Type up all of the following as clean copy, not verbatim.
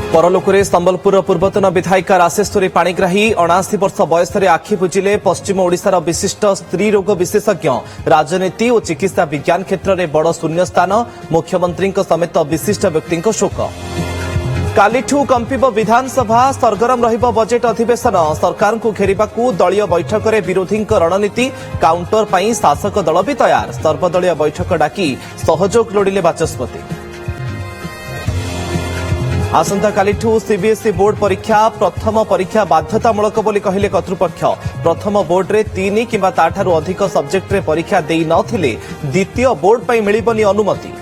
परलोकरे संबलपुर पूर्वतन विधायिका राशेश्वरी पाणिग्राही 79 वर्ष बयस आखि बुझिले पश्चिम ओडिशार विशिष्ट स्त्री रोग विशेषज्ञ राजनीति और चिकित्सा विज्ञान क्षेत्र में बड़ शून्य स्थान मुख्यमंत्री समेत विशिष्ट व्यक्ति शोक। कालिठू कंपिब विधानसभा सरगरम रहिब बजेट अधिवेशन सरकार को घेरिबाकू दलीय बैठक में विरोधी रणनीति काउंटर पर शासक दल भी तैयार सर्वदलीय बैठक डाकी सहयोग लोड़िले बाचस्पति। आसंता कालिठू सीबीएसई बोर्ड परीक्षा प्रथम परीक्षा बाध्यतामूलक बोली कहिले कर्तृपक्ष प्रथम बोर्ड रे 3 किंबा ताठारु अधिक सब्जेक्ट रे परीक्षा देई नथिले द्वितीय बोर्ड पई मिलिबनी अनुमति।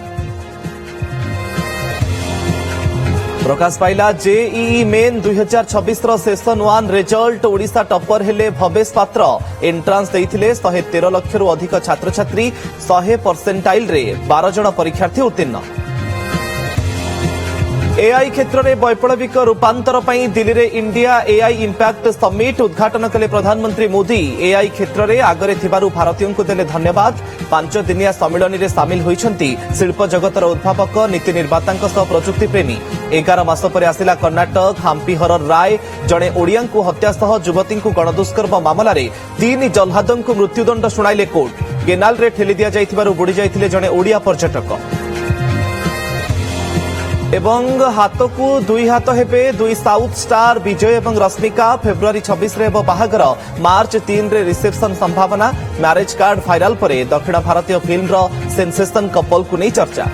प्रकाश पाइला जेईई मेन 2026 रो सेशन 1 रिजल्ट ओडिशा टॉपर हेले भवेश पात्र एंट्रांस देइथिले 113 लाख रु अधिक छात्र छात्री 100% रे 12 जण परीक्षार्थी उत्तीर्ण। एआई क्षेत्र में वैप्लविक रूपांतर पर दिल्ली में इंडिया एआई इंपैक्ट समिट उद्घाटन कले प्रधानमंत्री मोदी एआई क्षेत्र में आगरे थिबारु भारतीयों को देले धन्यवाद। 5 दिनिया सम्मिलन में सामिल होइछंती शिल्प जगतर उद्भावक नीति निर्मातांक सह प्रजुक्ति प्रेमी। 11 मास पर आसिला कर्णाटक हाम्पी हरर राय जड़े ओडिया हत्या सह युवती गणदुष्कर्म मामलें 3 जल्लादों को मृत्युदंड शुणाइले कोर्ट। केनाल रे ठेली दिया जाइथिबारु बुड़ी जाइथिले जड़े ओडिया पर्यटक। एवं हाथ को 2 हाथ हेबे 2 साउथ स्टार विजय और रश्मिका फेब्रुआरी 26 रे बाहागर मार्च 3 रे रिसेप्शन संभावना। मैरेज कार्ड फाइनल पर दक्षिण भारतीय फिल्म सेंसेशन कपल को नहीं चर्चा।